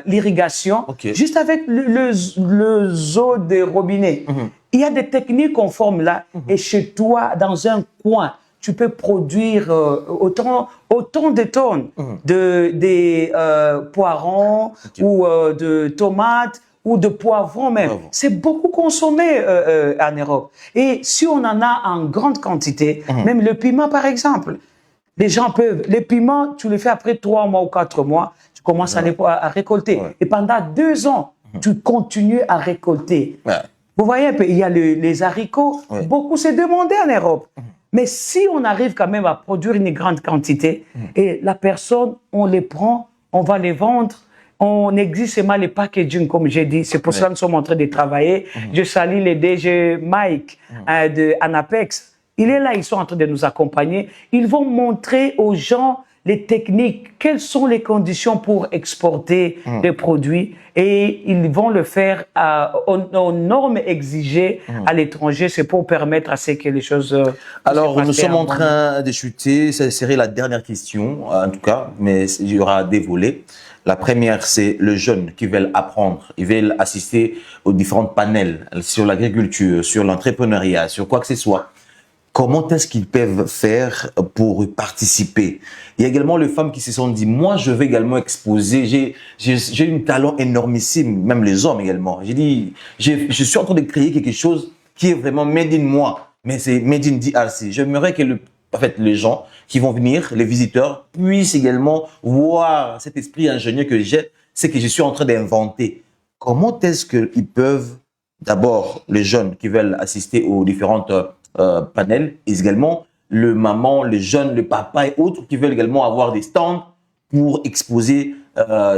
l'irrigation, juste avec le eau de robinet. Il y a des techniques qu'on forme là, et chez toi, dans un coin, tu peux produire autant de tonnes des poivrons ou de tomates ou de poivrons même. C'est beaucoup consommé en Europe. Et si on en a en grande quantité, même le piment par exemple, les gens peuvent... Les piments, tu les fais après 3 mois ou 4 mois, tu commences à récolter. Et pendant 2 ans, tu continues à récolter. Vous voyez un peu, il y a les haricots. Beaucoup se demandaient en Europe. Mais si on arrive quand même à produire une grande quantité, et la personne, on les prend, on va les vendre, on exige seulement les packaging, comme j'ai dit. C'est pour cela que nous sommes en train de travailler. Je salue les DG Mike de Anapex. Il est là, ils sont en train de nous accompagner. Ils vont montrer aux gens les techniques, quelles sont les conditions pour exporter des produits, et ils vont le faire aux normes exigées à l'étranger. C'est pour permettre à ce que les choses... Alors, nous sommes en train de chuter. Ça serait la dernière question, en tout cas, mais il y aura des volets. La première, c'est le jeune qui veulent apprendre, ils veulent assister aux différents panels sur l'agriculture, sur l'entrepreneuriat, sur quoi que ce soit. Comment est-ce qu'ils peuvent faire pour y participer? Il y a également les femmes qui se sont dit, moi, je vais également exposer, j'ai un talent énormissime, même les hommes également. J'ai dit, je suis en train de créer quelque chose qui est vraiment made in moi, mais c'est made in DRC. J'aimerais que les gens qui vont venir, les visiteurs, puissent également voir cet esprit ingénieux que j'ai, c'est que je suis en train d'inventer. Comment est-ce qu'ils peuvent, d'abord, les jeunes qui veulent assister aux différentes panel, et également le maman, les jeunes, le papa et autres qui veulent également avoir des stands pour exposer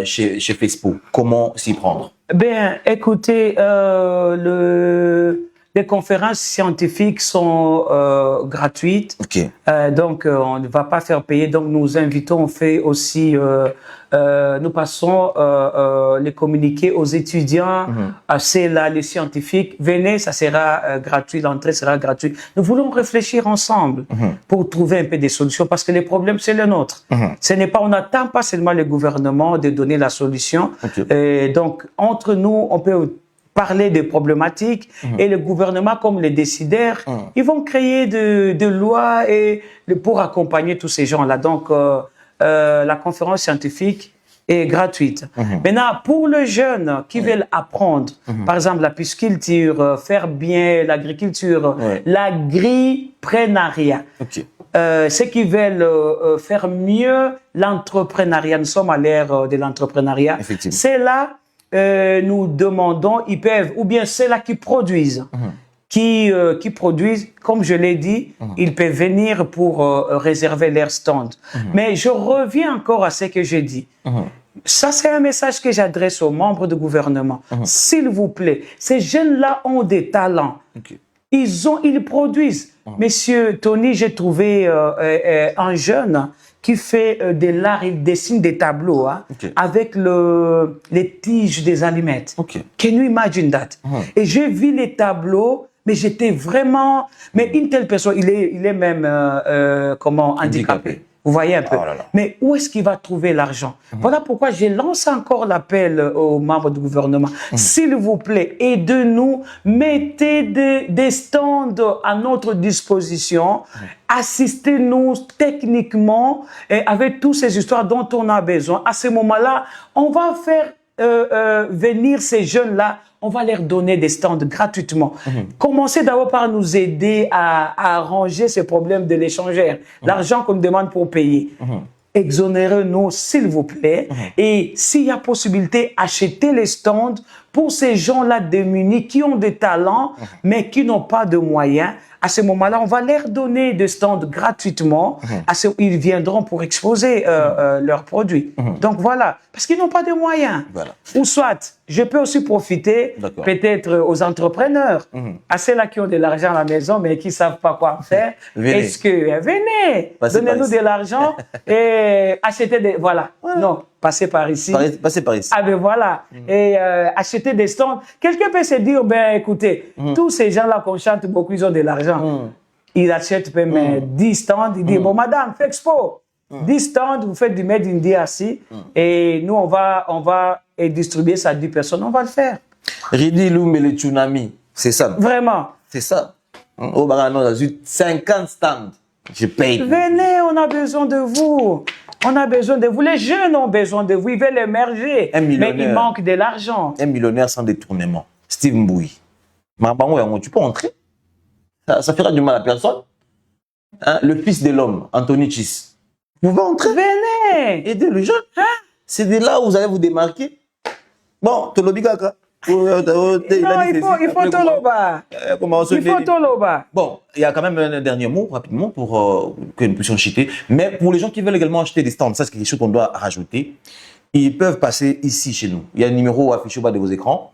chez Fespo. Comment s'y prendre? Ben, écoutez, les conférences scientifiques sont gratuites. Okay. Donc, on ne va pas faire payer. Donc, nous invitons, on fait aussi, nous passons les communiqués aux étudiants. C'est là, les scientifiques. Venez, ça sera gratuit, l'entrée sera gratuite. Nous voulons réfléchir ensemble pour trouver un peu des solutions, parce que les problèmes, c'est le nôtre. Ce n'est pas, on n'attend pas seulement le gouvernement de donner la solution. Okay. Donc, entre nous, on peut parler des problématiques et le gouvernement, comme les décideurs, ils vont créer de lois pour accompagner tous ces gens-là. Donc, la conférence scientifique est gratuite. Maintenant, pour les jeunes qui veulent apprendre, par exemple, la pisciculture, faire bien l'agriculture, l'agriprenariat, ceux qui veulent faire mieux l'entrepreneuriat, nous sommes à l'ère de l'entrepreneuriat, c'est là nous demandons, ils peuvent, ou bien ceux-là qui produisent, qui produisent, comme je l'ai dit, ils peuvent venir pour réserver leur stand. Mais je reviens encore à ce que j'ai dit. Ça, c'est un message que j'adresse aux membres du gouvernement. S'il vous plaît, ces jeunes-là ont des talents. Ils produisent. Monsieur Tony, j'ai trouvé un jeune qui fait de l'art, il dessine des tableaux avec les tiges des allumettes. Can you imagine that? Et j'ai vu les tableaux, mais j'étais vraiment... Mais une telle personne, il est même handicapé. Vous voyez un peu. Oh là là. Mais où est-ce qu'il va trouver l'argent? Voilà pourquoi j'ai lancé encore l'appel aux membres du gouvernement. S'il vous plaît, aidez-nous, mettez des stands à notre disposition, assistez-nous techniquement et avec toutes ces histoires dont on a besoin. À ce moment-là, on va faire venir ces jeunes-là, on va leur donner des stands gratuitement. Commencez d'abord par nous aider à arranger ces problèmes de l'échangeur. L'argent qu'on nous demande pour payer. Exonérez-nous, s'il vous plaît. Et s'il y a possibilité, achetez les stands pour ces gens-là démunis qui ont des talents, mais qui n'ont pas de moyens. À ce moment-là, on va leur donner des stands gratuitement. Ils viendront pour exposer leurs produits. Donc voilà, parce qu'ils n'ont pas de moyens. Voilà. Ou soit, je peux aussi profiter peut-être aux entrepreneurs, à ceux-là qui ont de l'argent à la maison, mais qui ne savent pas quoi faire. Est-ce que, venez, donnez-nous de l'argent et achetez des... Voilà, non. Passez par ici. Passez par ici. Ah ben voilà. Et acheter des stands. Quelqu'un peut se dire, ben écoutez, tous ces gens-là qu'on chante beaucoup, ils ont de l'argent. Ils achètent même 10 stands. Ils disent, bon madame, fais expo. 10 stands, vous faites du Made in DRC. Et nous, on va distribuer ça à 10 personnes. On va le faire. Ridi Lumbele Tsunami. C'est ça. Vraiment. C'est ça. Au Barano, on a 50 stands. Je paye. Venez, on a besoin de vous. On a besoin de vous. Les jeunes ont besoin de vous. Ils veulent émerger. Mais il manque de l'argent. Un millionnaire sans détournement. Steve Mbouy. Tu peux entrer. Ça fera du mal à personne. Hein? Le fils de l'homme, Anthony Chis. Vous pouvez entrer. Venez. Aidez le jeune. C'est de là où vous allez vous démarquer. Bon, Tolobigaka. Non, il faut Toloba. Il faut Toloba. Bon, il y a quand même un dernier mot, rapidement, pour que nous puissions chuter. Mais pour les gens qui veulent également acheter des stands, ça c'est quelque chose qu'on doit rajouter. Ils peuvent passer ici chez nous. Il y a un numéro affiché au bas de vos écrans.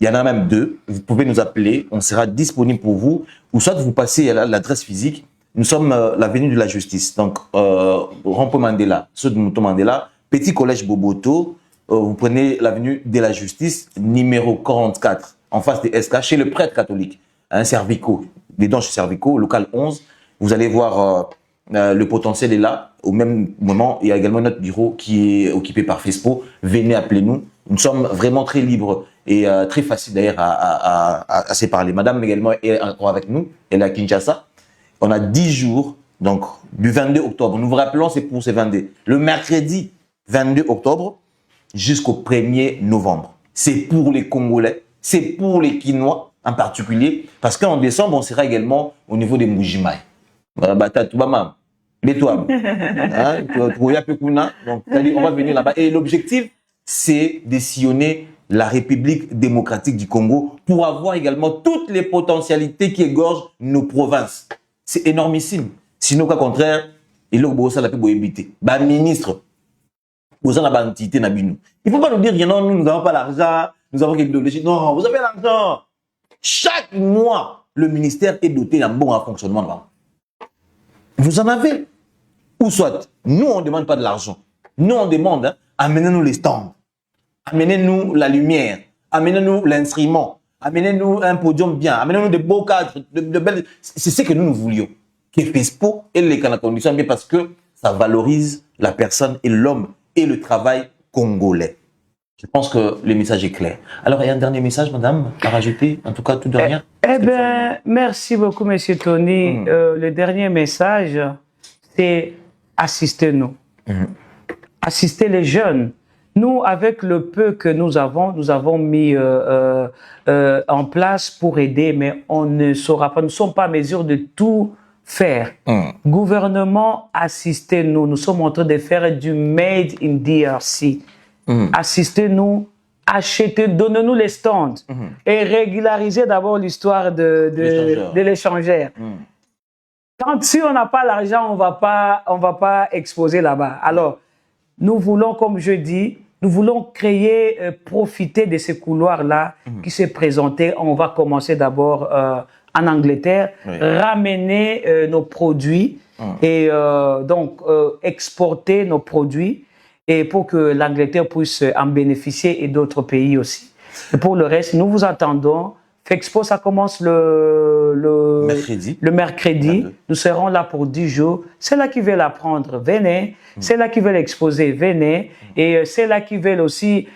Il y en a même 2. Vous pouvez nous appeler. On sera disponible pour vous. Ou soit vous passez à l'adresse physique. Nous sommes l'avenue de la Justice. Donc, Rond-Point Mandela, ceux de Mouton Mandela, Petit Collège Boboto. Vous prenez l'avenue de la Justice, numéro 44, en face des SK, chez le prêtre catholique, un Cervico, des dents chez Cervico, local 11. Vous allez voir, le potentiel est là. Au même moment, il y a également notre bureau qui est occupé par FESPO. Venez, appelez-nous. Nous sommes vraiment très libres et très faciles d'ailleurs à se parler. Madame également est encore avec nous, elle est à Kinshasa. On a 10 jours, donc du 22 octobre. Nous vous rappelons, c'est pour ces 22. Le mercredi 22 octobre, jusqu'au 1er novembre. C'est pour les Congolais, c'est pour les Quinois en particulier, parce qu'en décembre, on sera également au niveau des Mujimai. Donc, on va venir là-bas. Et l'objectif, c'est de sillonner la République démocratique du Congo pour avoir également toutes les potentialités qui égorgent nos provinces. C'est énormissime. Sinon, au contraire, il faut que ça éviter. Ministre, vous avez la entité Nabinu. Il ne faut pas nous dire que non, nous n'avons pas l'argent, nous avons quelque chose. Non, vous avez l'argent. Chaque mois, le ministère est doté d'un bon fonctionnement. Vous en avez. Ou soit, nous, on ne demande pas de l'argent. Nous, on demande, hein, amenez-nous les stands, amenez-nous la lumière, amenez-nous l'instrument, amenez-nous un podium bien, amenez-nous de beaux cadres, de belles... C'est ce que nous voulions. Que FESPO et les conditions bien parce que ça valorise la personne et l'homme et le travail congolais. Je pense que le message est clair. Alors, il y a un dernier message, madame, à rajouter, en tout cas, tout de rien. Eh bien, merci beaucoup, monsieur Tony. Le dernier message, c'est assistez-nous. Assistez les jeunes. Nous, avec le peu que nous avons mis en place pour aider, mais on ne saura pas, nous ne sommes pas à mesure de tout faire. Gouvernement, assistez-nous. Nous sommes en train de faire du Made in DRC. Assistez-nous, achetez, donnez-nous les stands et régularisez d'abord l'histoire de l'échangeur. Quand si on n'a pas l'argent, on va pas exposer là-bas. Alors, nous voulons, comme je dis, nous voulons créer, profiter de ces couloirs-là qui s'est présenté. On va commencer d'abord en Angleterre, ramener nos produits et donc exporter nos produits et pour que l'Angleterre puisse en bénéficier et d'autres pays aussi. Et pour le reste, nous vous attendons. Fexpo, ça commence le mercredi. Nous serons là pour 10 jours. C'est là qui veulent apprendre, venez. C'est là qui veulent exposer, venez. Et c'est là qui veulent aussi...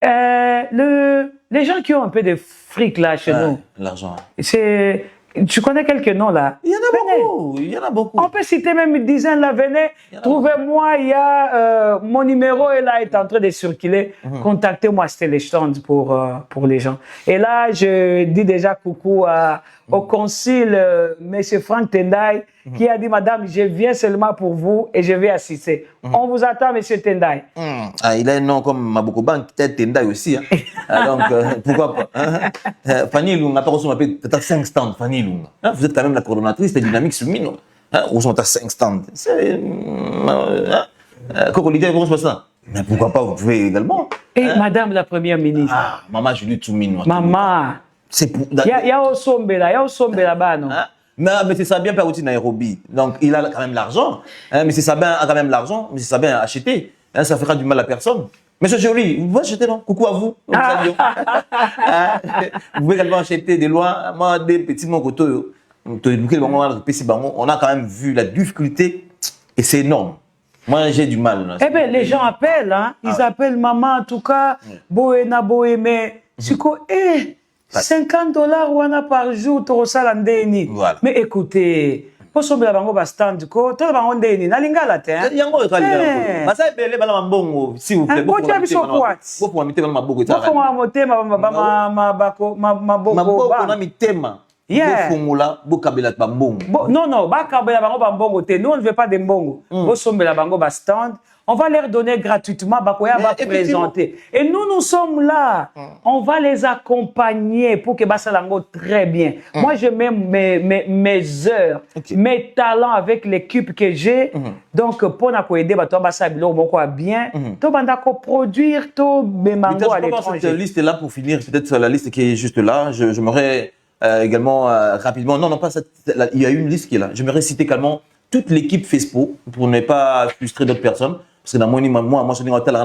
les gens qui ont un peu de fric là chez nous. L'argent. Tu connais quelques noms là? Il y en a beaucoup. Il y en a beaucoup. On peut citer même une dizaine là. Venez, trouvez-moi. Il y a mon numéro est là, est en train de circuler. Contactez-moi, c'était les stands pour les gens. Et là, je dis déjà coucou au consul, monsieur Franck Tendai, qui a dit, madame, je viens seulement pour vous et je vais assister. On vous attend, monsieur Tendai. Il a un nom comme Mabokoban, peut-être Tendai aussi. Hein. Donc, pourquoi pas. Hein? Fanny Lunga, par contre, peut-être 5 stands, Fanny Lunga. Hein? Vous êtes quand même la coordonnatrice de Dynamique Sumino. Hein? Où sont à 5 stands? C'est. Cocolité, comment se passe ça? Mais pourquoi pas, vous pouvez également. Et madame la première ministre. Ah, maman Julie Tsumino. Maman. C'est pour. Il y a Osombe là-bas, non? Mais c'est Sabien Perouti Nairobi. Donc, il a quand même l'argent. Hein, mais c'est Sabin a quand même l'argent. Mais c'est Sabin a acheté. Hein, ça fera du mal à personne. Monsieur Joly, vous pouvez acheter, non? Coucou à vous. Vous pouvez également acheter des lois. Moi, des petits mots côté. On a quand même vu la difficulté. Et c'est énorme. Moi, j'ai du mal. Là. Eh bien, les gens appellent. Hein? Ils appellent maman, en tout cas. Boéna, Boémé. C'est quoi? 50 $ wana par jour to sala ndeni. Mais écoutez, pour sauver la bango stand ko, to la bango ndeni na lingala te. Yango to lingala. Basa ebele bala mambongo s'il vous plaît. Beaucoup Vous pour mité bala maboko ta. Pour motema maboko maboko na mitema. Fumula bokabela bambongo. Non, bakabela bango bambongo te. Nous on ne veut pas de mbongo. Pour sauver la bango stand, on va leur donner gratuitement, Bakoya va présenter. Et nous sommes là. On va les accompagner pour que Basalango très bien. Moi, je mets mes heures, mes talents avec l'équipe que j'ai. Donc, pour nous aider, Basabilo, bien. Tout bandako produire, tout Bemango à l'étranger. Cette liste-là, pour finir, peut-être la liste qui est juste là, j'aimerais également rapidement, non, pas cette, il y a une liste qui est là. J'aimerais citer également toute l'équipe FESPO pour ne pas frustrer d'autres personnes. Parce que dans moi, je suis un tel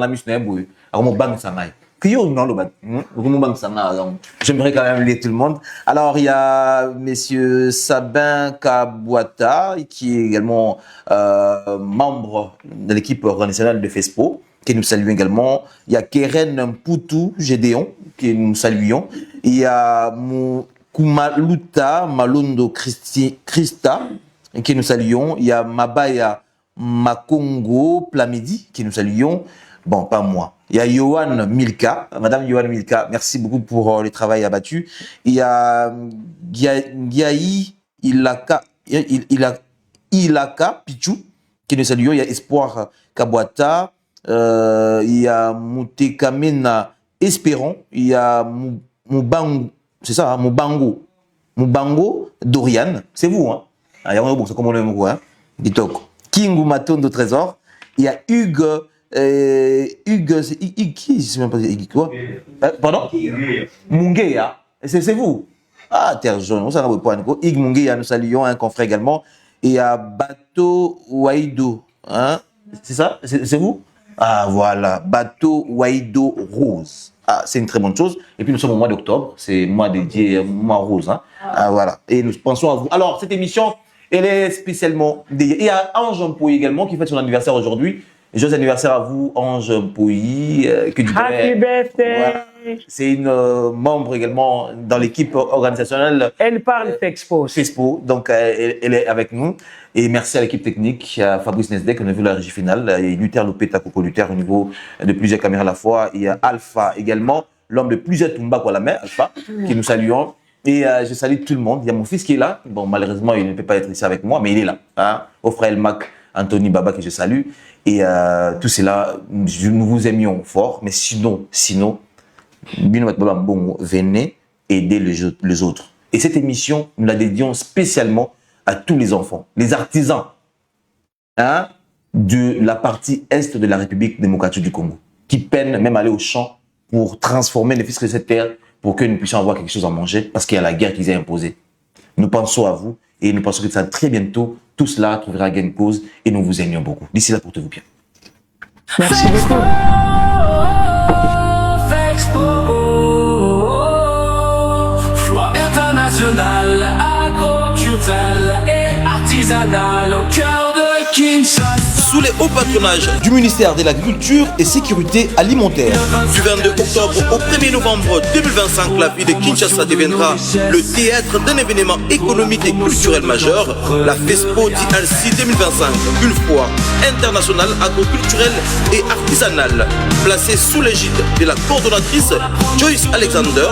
j'aimerais quand même lire tout le monde. Alors, il y a monsieur Sabin Kabouata, qui est également membre de l'équipe organisationnelle de FESPO, que nous saluons également. Il y a Keren Mpoutou Gédéon, que nous saluons. Il y a Kumaluta Malondo Christa, que nous saluons. Il y a Mabaya Makongo Plamidi, que nous saluons. Bon, pas moi. Il y a Yohan Milka, Madame Yohan Milka, merci beaucoup pour le travail abattu. Il y a Giaï Ilaka Pichou, qui nous saluons. Il y a Espoir Kabouata. Il y a Moutekamena Espérant. Il y a Moubango, c'est ça, hein, Moubango Dorian. C'est vous, hein? Il y a un c'est comme on l'aime, hein? Kingu Matondo Trésor. Il y a Hugues. Qui je sais même pas quoi. Pardon? Mungeya. C'est vous. Ah, terre jaune. On s'en va pas. Hugues Mungeya, nous saluons un confrère également. Et il y a Bato Waido. Hein? C'est ça? C'est vous? Ah, voilà. Bato Waido Rose. Ah, c'est une très bonne chose. Et puis nous sommes au mois d'octobre. C'est mois dédié, mois rose. Hein? Ah, voilà. Et nous pensons à vous. Alors, cette émission, elle est spécialement dédiée. Il y a Ange Mpoui également qui fête son anniversaire aujourd'hui. Joyeux anniversaire à vous, Ange Mpoui. Happy birthday! Voilà. C'est une membre également dans l'équipe organisationnelle. Elle parle FESPO. FESPO, donc elle est avec nous. Et merci à l'équipe technique, à Fabrice Nesdek, on a vu la régie finale. Et Luther Lopeta, Coco Luther, au niveau de plusieurs caméras à la fois. Il y a Alpha également, l'homme de plusieurs Tumba quoi la main, Alpha, qui nous saluons. Et je salue tout le monde. Il y a mon fils qui est là. Bon, malheureusement, il ne peut pas être ici avec moi, mais il est là. Hein? Au frère El Mac, Anthony Baba, que je salue. Et tout cela, nous vous aimions fort. Mais sinon, venez aider les autres. Et cette émission, nous la dédions spécialement à tous les enfants, les artisans, hein, de la partie est de la République démocratique du Congo, qui peinent même à aller au champ pour transformer les fils de cette terre, pour que nous puissions avoir quelque chose à manger, parce qu'il y a la guerre qu'ils ont imposée. Nous pensons à vous et nous pensons que ça très bientôt, tout cela trouvera gain de cause et nous vous aimions beaucoup. D'ici là, portez-vous bien. Merci beaucoup. International, agro-culturel et artisanal au cœur de Kinshasa. Sous les hauts patronages du ministère de l'Agriculture et Sécurité Alimentaire. Du 22 octobre au 1er novembre 2025, la ville de Kinshasa deviendra le théâtre d'un événement économique et culturel majeur, la FESPO DRC 2025, une foire internationale agroculturelle et artisanale, placée sous l'égide de la coordonnatrice Joyce Alexander,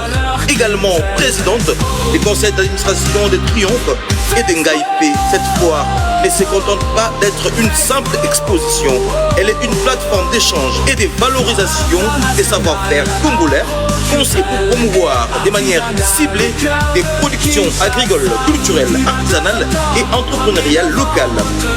également présidente du conseil d'administration de Triomphe et d'Engaïpé. Cette foire ne se contente pas d'être une simple exposition, elle est une plateforme d'échange et de valorisation des savoir-faire congolais, conçue pour promouvoir de manière ciblée des productions agricoles, culturelles, artisanales et entrepreneuriales locales.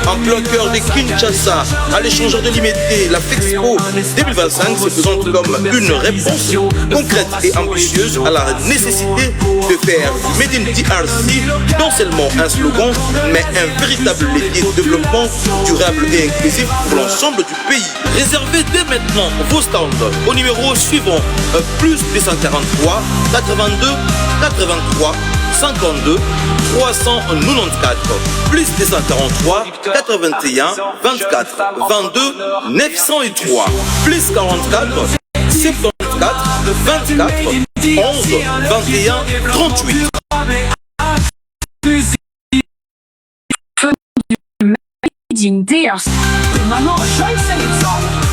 En plein cœur de Kinshasa, à l'échangeur de limité, la FESPO 2025 se présente comme une réponse concrète et ambitieuse à la nécessité de faire Made in DRC non seulement un slogan, mais un véritable levier de développement durable et inclusif pour l'ensemble du pays. Réservez dès maintenant vos stands au numéro suivant plus 243 82 83 52 394 plus 243 81 24 22 903 plus 44 74 24 11 21 38. Maman, Joyce Alexander.